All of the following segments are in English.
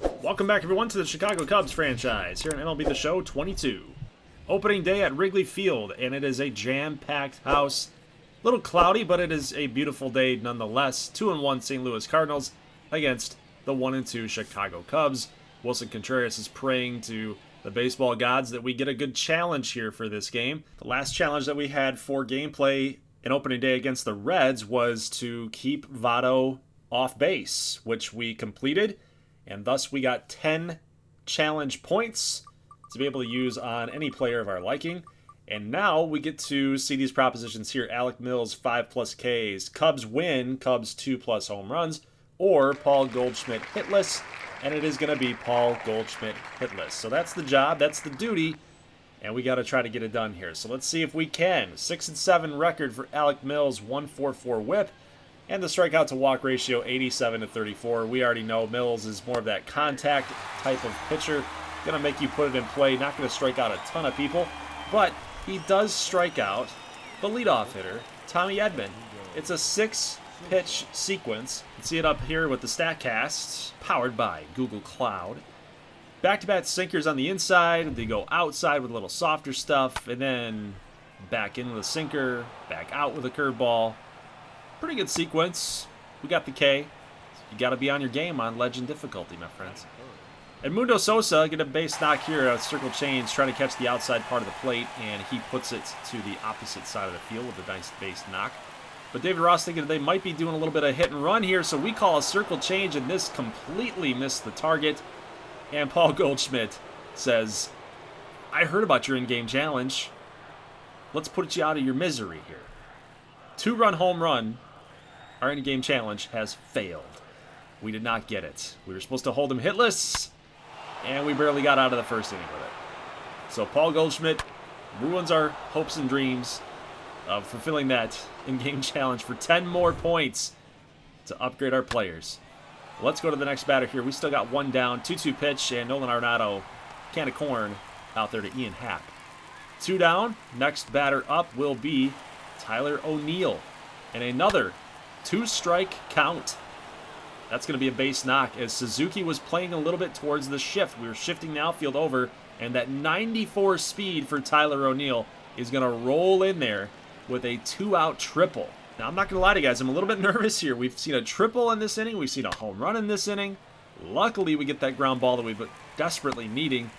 Welcome back, everyone, to the Chicago Cubs franchise here on MLB The Show 22. Opening day at Wrigley Field, and it is a jam-packed house. A little cloudy, but it is a beautiful day nonetheless. 2-1 St. Louis Cardinals against the 1-2 Chicago Cubs. Willson Contreras is praying to the baseball gods that we get a good challenge here for this game. The last challenge that we had for gameplay in opening day against the Reds was to keep Votto off base, which we completed. And thus we got 10 challenge points to be able to use on any player of our liking. And now we get to see these propositions here. Alec Mills, 5+ Ks. Cubs win, Cubs 2+ home runs. Or Paul Goldschmidt hitless. And it is going to be Paul Goldschmidt hitless. So that's the job, that's the duty. And we got to try to get it done here. So let's see if we can. 6-7 record for Alec Mills, 1.44 whip. And the strikeout to walk ratio, 87-34. We already know Mills is more of that contact type of pitcher. Going to make you put it in play. Not going to strike out a ton of people. But he does strike out the leadoff hitter, Tommy Edman. It's a 6-pitch sequence. You can see it up here with the StatCast, powered by Google Cloud. Back-to-back sinkers on the inside. They go outside with a little softer stuff. And then back in with a sinker. Back out with a curveball. Pretty good sequence. We got the K. You got to be on your game on legend difficulty, my friends. Edmundo Sosa get a base knock here, a circle change, trying to catch the outside part of the plate, and he puts it to the opposite side of the field with a nice base knock. But David Ross thinking they might be doing a little bit of hit and run here, so we call a circle change, and this completely missed the target. And Paul Goldschmidt says, I heard about your in-game challenge. Let's put you out of your misery here. 2-run home run. Our in-game challenge has failed. We did not get it. We were supposed to hold him hitless, and we barely got out of the first inning with it. So Paul Goldschmidt ruins our hopes and dreams of fulfilling that in-game challenge for 10 more points to upgrade our players. Let's go to the next batter here. We still got one down, 2-2 pitch, and Nolan Arenado, can of corn, out there to Ian Happ. 2 down. Next batter up will be Tyler O'Neill, and another 2-strike count. That's going to be a base knock as Suzuki was playing a little bit towards the shift. We were shifting the outfield over, and that 94 speed for Tyler O'Neill is going to roll in there with a 2-out triple. Now, I'm not going to lie to you guys. I'm a little bit nervous here. We've seen a triple in this inning. We've seen a home run in this inning. Luckily, we get that ground ball that we've been desperately needing.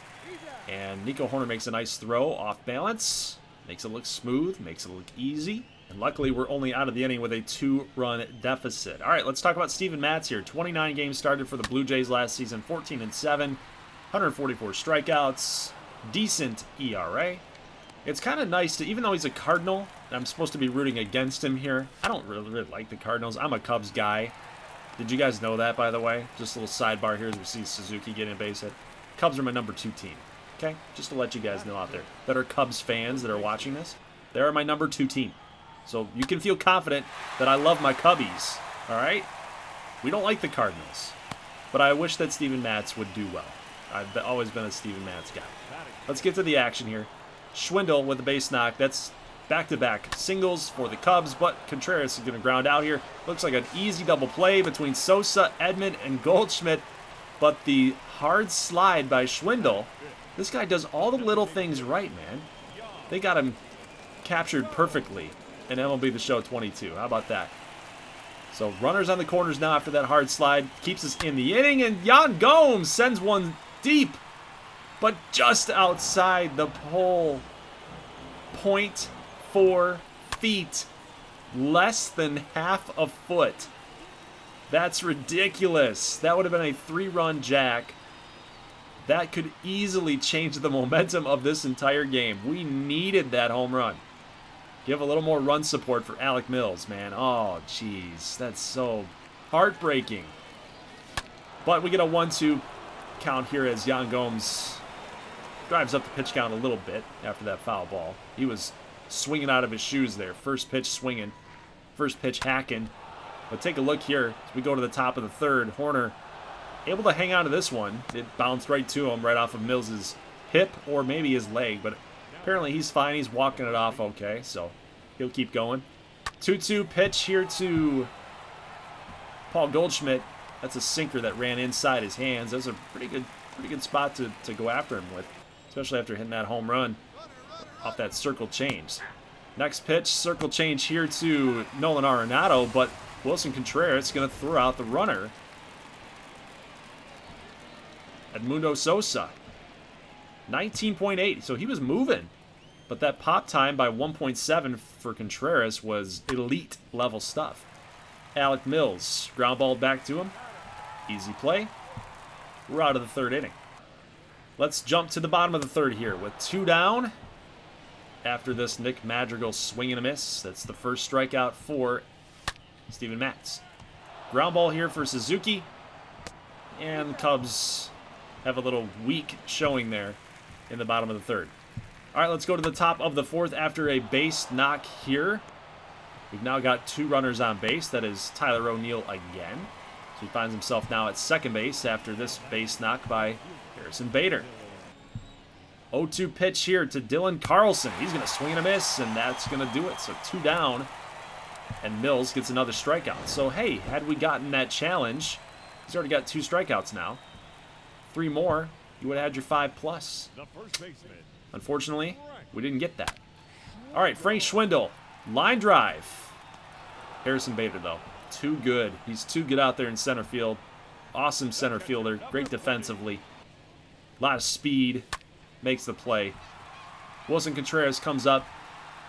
And Nico Hoerner makes a nice throw off balance. Makes it look smooth. Makes it look easy. And luckily, we're only out of the inning with a 2-run deficit. All right, let's talk about Steven Matz here. 29 games started for the Blue Jays last season, 14-7, 144 strikeouts, decent ERA. It's kind of nice to, even though he's a Cardinal, I'm supposed to be rooting against him here. I don't really like the Cardinals. I'm a Cubs guy. Did you guys know that, by the way? Just a little sidebar here as we see Suzuki getting a base hit. Cubs are my number 2 team. Okay? Just to let you guys know out there that are Cubs fans that are watching this. They are my number 2 team. So you can feel confident that I love my Cubbies, all right? We don't like the Cardinals, but I wish that Steven Matz would do well. I've always been a Steven Matz guy. Let's get to the action here. Schwindel with the base knock. That's back-to-back singles for the Cubs, but Contreras is going to ground out here. Looks like an easy double play between Sosa, Edman, and Goldschmidt, but the hard slide by Schwindel, this guy does all the little things right, man. They got him captured perfectly in MLB The Show 22. How about that? So runners on the corners now after that hard slide. Keeps us in the inning, and Yan Gomes sends one deep, but just outside the pole. 0.4 feet. Less than half a foot. That's ridiculous. That would have been a 3-run jack. That could easily change the momentum of this entire game. We needed that home run. Give a little more run support for Alec Mills, man. Oh, jeez. That's so heartbreaking. But we get a 1-2 count here as Yan Gomes drives up the pitch count a little bit after that foul ball. He was swinging out of his shoes there. First pitch swinging. First pitch hacking. But take a look here as we go to the top of the third. Hoerner able to hang on to this one. It bounced right to him right off of Mills' hip or maybe his leg, but apparently he's fine. He's walking it off okay, so he'll keep going. 2-2 pitch here to Paul Goldschmidt. That's a sinker that ran inside his hands. That's a pretty good spot to go after him with, especially after hitting that home run off that circle change. Next pitch, circle change here to Nolan Arenado, but Wilson Contreras going to throw out the runner. Edmundo Sosa, 19.8, so he was moving. But that pop time by 1.7 for Contreras was elite level stuff. Alec Mills, ground ball back to him. Easy play. We're out of the third inning. Let's jump to the bottom of the third here with 2 down. After this Nick Madrigal swing and a miss. That's the first strikeout for Steven Matz. Ground ball here for Suzuki. And the Cubs have a little weak showing there in the bottom of the third. All right, let's go to the top of the fourth after a base knock here. We've now got 2 runners on base. That is Tyler O'Neill again. So he finds himself now at second base after this base knock by Harrison Bader. 0-2 pitch here to Dylan Carlson. He's going to swing and a miss, and that's going to do it. So 2 down, and Mills gets another strikeout. So, hey, had we gotten that challenge, he's already got 2 strikeouts now. 3 more, you would have had your 5+. Unfortunately, we didn't get that. All right, Frank Schwindel, line drive. Harrison Bader, though, too good. He's too good out there in center field. Awesome center fielder, great defensively. A lot of speed, makes the play. Wilson Contreras comes up,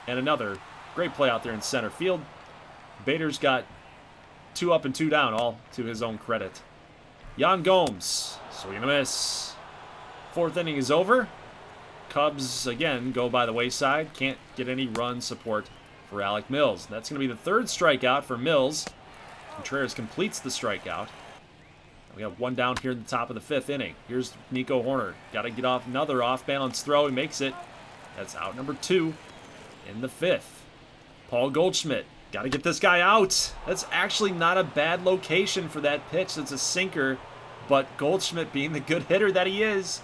and another great play out there in center field. Bader's got 2 up and 2 down, all to his own credit. Yan Gomes, swing and a miss. 4th inning is over. Cubs, again, go by the wayside. Can't get any run support for Alec Mills. That's going to be the 3rd strikeout for Mills. Contreras completes the strikeout. We have 1 down here in the top of the 5th inning. Here's Nico Horner. Got to get off another off-balance throw. He makes it. That's out number 2 in the 5th. Paul Goldschmidt. Got to get this guy out. That's actually not a bad location for that pitch. It's a sinker, but Goldschmidt, being the good hitter that he is,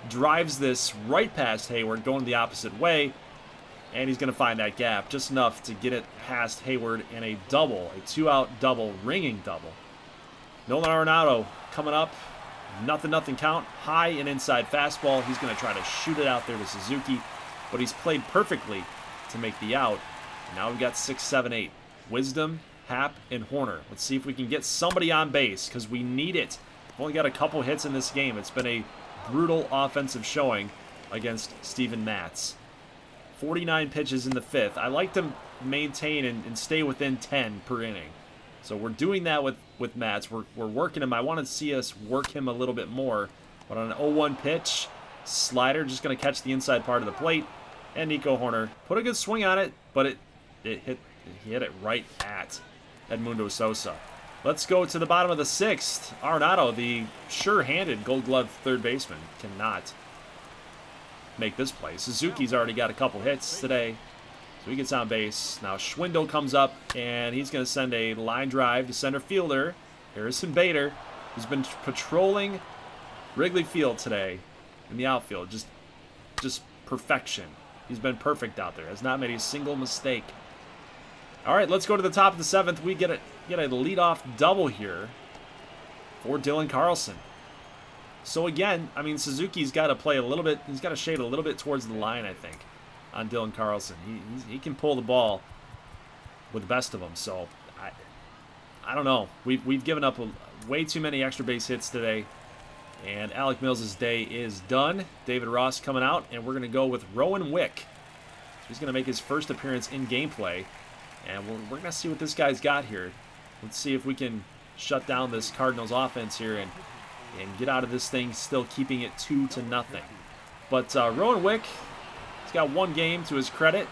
drives this right past Hayward, going the opposite way, and he's going to find that gap just enough to get it past Hayward in a double, a 2-out double, ringing double. Nolan Arenado coming up, nothing count, high and inside fastball. He's going to try to shoot it out there to Suzuki, but he's played perfectly to make the out. Now we've got 6, 7, 8. Wisdom, Happ, and Horner. Let's see if we can get somebody on base, because we need it. We've only got a couple hits in this game. It's been a brutal offensive showing against Steven Matz. 49 pitches in the 5th. I like to maintain and stay within 10 per inning. So we're doing that with Matz. We're working him. I want to see us work him a little bit more. But on an 0-1 pitch, slider just going to catch the inside part of the plate. And Nico Horner put a good swing on it, but he hit it right at Edmundo Sosa. Let's go to the bottom of the 6th. Arenado, the sure-handed Gold Glove third baseman, cannot make this play. Suzuki's already got a couple hits today, so he gets on base. Now Schwindel comes up, and he's going to send a line drive to center fielder Harrison Bader, who's been patrolling Wrigley Field today in the outfield. Just perfection. He's been perfect out there. Has not made a single mistake. All right, let's go to the top of the 7th. We get a leadoff double here for Dylan Carlson. So again, I mean, Suzuki's got to play a little bit. He's got to shade a little bit towards the line, I think, on Dylan Carlson. He can pull the ball with the best of them. So I don't know. We've given up way too many extra base hits today, and Alec Mills' day is done. David Ross coming out, and we're going to go with Rowan Wick. He's going to make his first appearance in gameplay, and we're going to see what this guy's got here. Let's see if we can shut down this Cardinals offense here and get out of this thing, still keeping it 2-0. But Rowan Wick, he's got 1 game to his credit,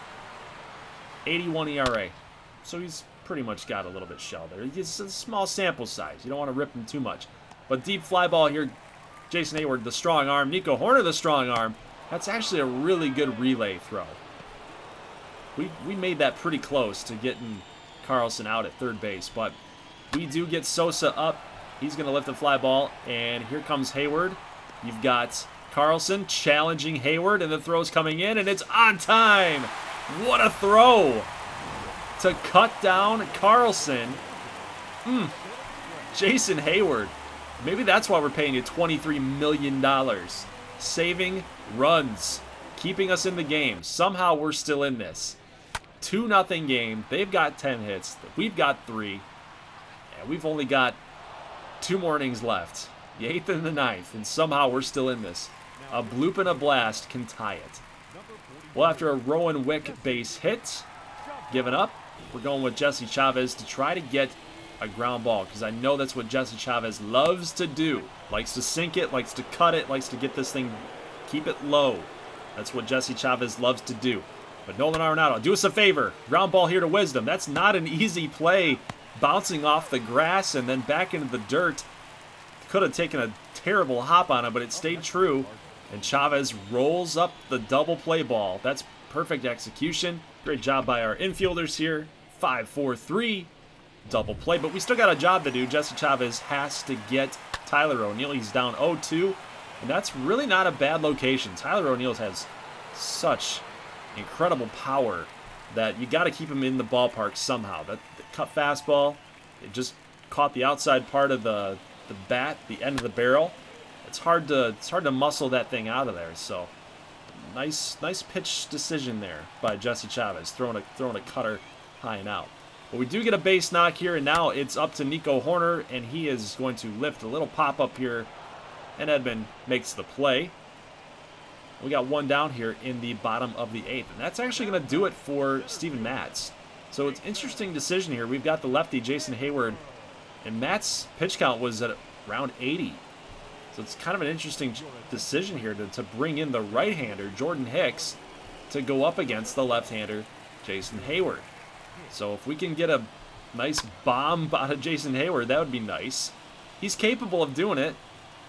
81 ERA. So he's pretty much got a little bit shelled there. It's a small sample size. You don't want to rip him too much. But deep fly ball here, Jason Hayward, the strong arm. Nico Horner, the strong arm. That's actually a really good relay throw. We made that pretty close to getting Carlson out at third base, but we do get Sosa up. He's going to lift the fly ball, and here comes Hayward. You've got Carlson challenging Hayward, and the throw's coming in, and it's on time. What a throw to cut down Carlson. Jason Hayward. Maybe that's why we're paying you $23 million. Saving runs. Keeping us in the game. Somehow we're still in this. 2-0 game. They've got 10 hits. We've got 3. And we've only got 2 more innings left. The 8th and the 9th. And somehow we're still in this. A bloop and a blast can tie it. Well, after a Rowan Wick base hit, giving up, we're going with Jesse Chavez to try to get a ground ball, because I know that's what Jesse Chavez loves to do. Likes to sink it, likes to cut it, likes to get this thing, keep it low. That's what Jesse Chavez loves to do. But Nolan Arenado, do us a favor. Ground ball here to Wisdom. That's not an easy play. Bouncing off the grass and then back into the dirt. Could have taken a terrible hop on it, but it stayed true. And Chavez rolls up the double play ball. That's perfect execution. Great job by our infielders here. 5-4-3. Double play, but we still got a job to do. Jesse Chavez has to get Tyler O'Neill. He's down 0-2, and that's really not a bad location. Tyler O'Neill has such incredible power that you got to keep him in the ballpark somehow. That the cut fastball, it just caught the outside part of the bat, the end of the barrel. It's hard to muscle that thing out of there. So nice pitch decision there by Jesse Chavez, throwing a cutter high and out. But we do get a base knock here, and now it's up to Nico Horner, and he is going to lift a little pop-up here, and Edman makes the play. We got 1 down here in the bottom of the 8th, and that's actually going to do it for Steven Matz. So it's an interesting decision here. We've got the lefty, Jason Hayward, and Matt's pitch count was at around 80. So it's kind of an interesting decision here to bring in the right-hander, Jordan Hicks, to go up against the left-hander, Jason Hayward. So if we can get a nice bomb out of Jason Hayward, that would be nice. He's capable of doing it.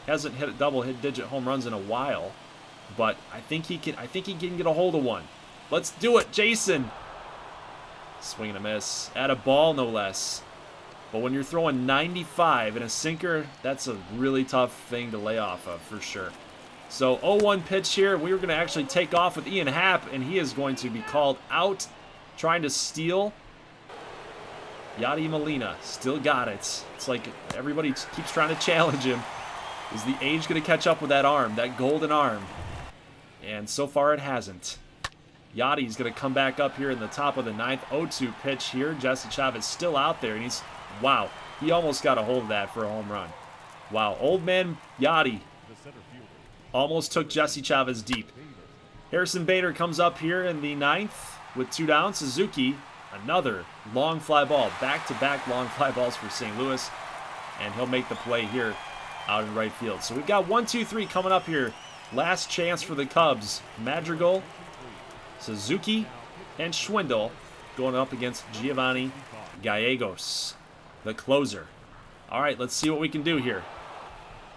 Hasn't hit a double-digit home runs in a while, but I think he can get a hold of one. Let's do it, Jason. Swing and a miss. At a ball, no less. But when you're throwing 95 in a sinker, that's a really tough thing to lay off of for sure. So 0-1 pitch here. We were going to actually take off with Ian Happ, and he is going to be called out. Trying to steal. Yadi Molina still got it. It's like everybody keeps trying to challenge him. Is the age going to catch up with that arm, that golden arm? And so far it hasn't. Yadi's going to come back up here in the top of the 9th. 0-2 pitch here. Jesse Chavez still out there, and he's, wow, he almost got a hold of that for a home run. Wow, old man Yadi almost took Jesse Chavez deep. Harrison Bader comes up here in the 9th. With 2 down, Suzuki, another long fly ball. Back-to-back long fly balls for St. Louis. And he'll make the play here out in right field. So we've got 1, 2, 3 coming up here. Last chance for the Cubs. Madrigal, Suzuki, and Schwindel going up against Giovanni Gallegos, the closer. All right, let's see what we can do here.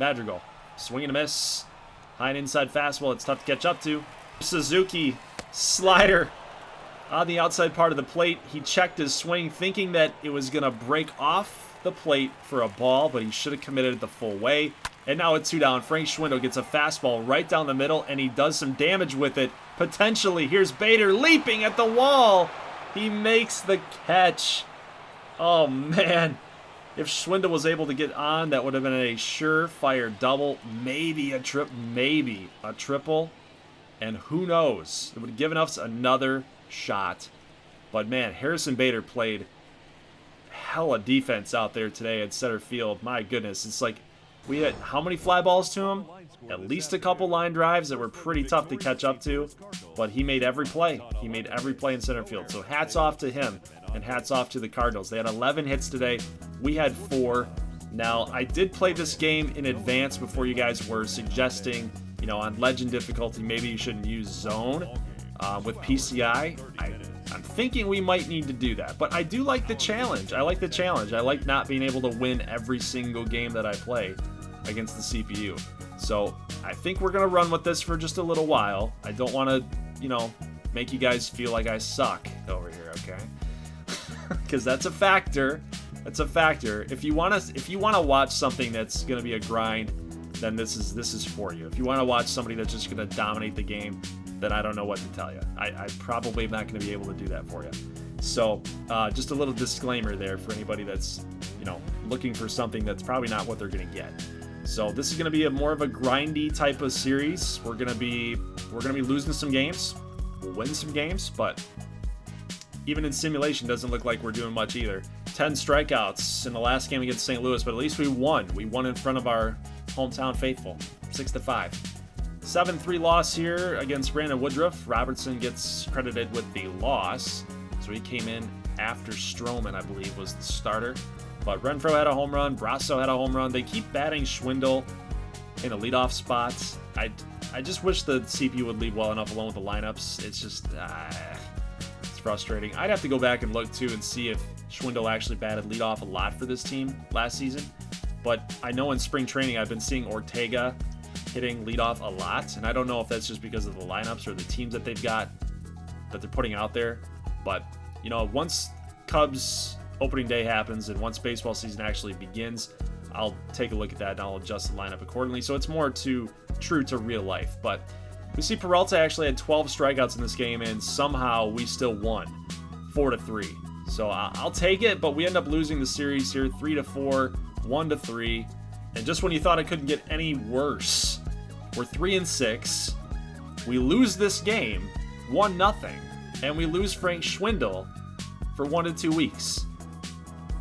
Madrigal, swing and a miss. High and inside fastball. It's tough to catch up to. Suzuki, slider. On the outside part of the plate, he checked his swing thinking that it was going to break off the plate for a ball, but he should have committed it the full way. And now at 2 down, Frank Schwindel gets a fastball right down the middle, and he does some damage with it, potentially. Here's Bader leaping at the wall. He makes the catch. Oh, man. If Schwindel was able to get on, that would have been a surefire double, maybe a triple. And who knows? It would have given us another shot. But man, Harrison Bader played hella defense out there today at center field. My goodness, it's like we had how many fly balls to him? At least a couple line drives that were pretty tough to catch up to, but he made every play. He made every play in center field. So hats off to him and hats off to the Cardinals. They had 11 hits today. We had 4. Now, I did play this game in advance before you guys were suggesting, you know, on legend difficulty, maybe you shouldn't use zone. With PCI, I'm thinking we might need to do that. But I do like the challenge. I like the challenge. I like not being able to win every single game that I play against the CPU. So I think we're going to run with this for just a little while. I don't want to, you know, make you guys feel like I suck over here, okay? Because that's a factor. That's a factor. If you want to watch something that's going to be a grind, then this is for you. If you want to watch somebody that's just going to dominate the game, then I don't know what to tell you. I probably am not going to be able to do that for you. So just a little disclaimer there for anybody that's, you know, looking for something that's probably not what they're going to get. So this is going to be more of a grindy type of series. We're going to be losing some games. We'll win some games, but even in simulation doesn't look like we're doing much either. 10 strikeouts in the last game against St. Louis, but at least we won. We won in front of our hometown faithful, 6-5. 7-3 loss here against Brandon Woodruff. Robertson gets credited with the loss, so he came in after Stroman, I believe, was the starter. But Renfroe had a home run. Brasso had a home run. They keep batting Schwindel in the leadoff spots. I just wish the CPU would leave well enough alone with the lineups. It's just, it's frustrating. I'd have to go back and look, too, and see if Schwindel actually batted leadoff a lot for this team last season. But I know in spring training I've been seeing Ortega hitting leadoff a lot, and I don't know if that's just because of the lineups or the teams that they've got that they're putting out there. But, you know, once Cubs opening day happens and once baseball season actually begins, I'll take a look at that and I'll adjust the lineup accordingly. So it's more true to real life. But we see Peralta actually had 12 strikeouts in this game, and somehow we still won 4-3. So I'll take it, but we end up losing the series here 3-4, 1-3. And just when you thought it couldn't get any worse, we're 3-6. We lose this game 1-0, and we lose Frank Schwindel for 1 to 2 weeks.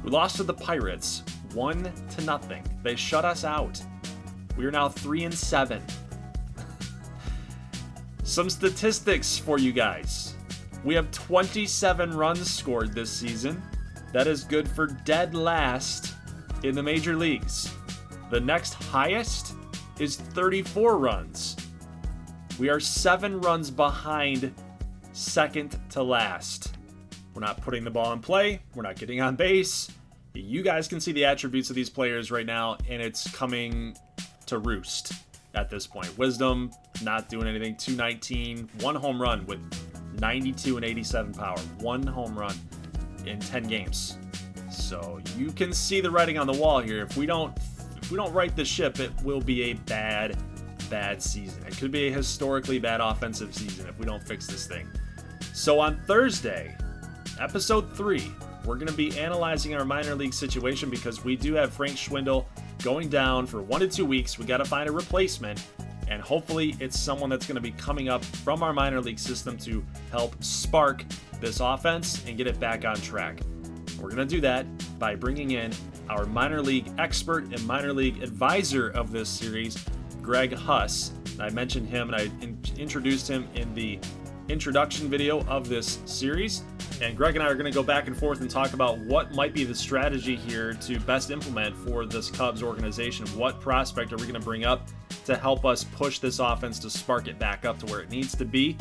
We lost to the Pirates 1-0. They shut us out. We are now 3-7. Some statistics for you guys. We have 27 runs scored this season. That is good for dead last in the major leagues. The next highest is 34 runs. We are 7 runs behind second to last. We're not putting the ball in play. We're not getting on base. You guys can see the attributes of these players right now, and it's coming to roost at this point. Wisdom, not doing anything. 219, 1 home run with 92 and 87 power. 1 home run in 10 games. So you can see the writing on the wall here. If we don't right the ship, it will be a bad season. It could be a historically bad offensive season if we don't fix this thing. So on Thursday, episode 3, we're going to be analyzing our minor league situation because we do have Frank Schwindel going down for 1 to 2 weeks. We got to find a replacement, and hopefully it's someone that's going to be coming up from our minor league system to help spark this offense and get it back on track. We're going to do that by bringing in our minor league expert and minor league advisor of this series, Greg Huss. I mentioned him and I introduced him in the introduction video of this series. And Greg and I are going to go back and forth and talk about what might be the strategy here to best implement for this Cubs organization. What prospect are we going to bring up to help us push this offense to spark it back up to where it needs to be?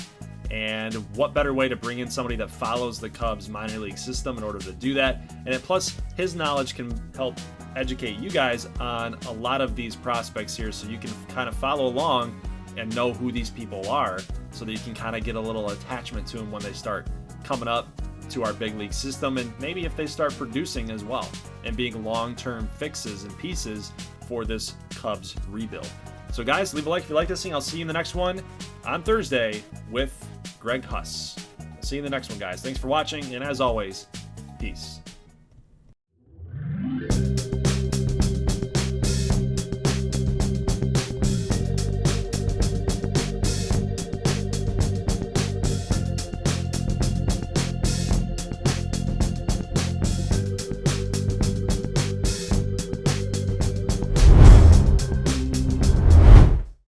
And what better way to bring in somebody that follows the Cubs minor league system in order to do that? And plus, his knowledge can help educate you guys on a lot of these prospects here, so you can kind of follow along and know who these people are, so that you can kind of get a little attachment to them when they start coming up to our big league system, and maybe if they start producing as well and being long-term fixes and pieces for this Cubs rebuild. So guys, leave a like if you like this thing. I'll see you in the next one on Thursday with Greg Huss. See you in the next one, guys. Thanks for watching, and as always, peace.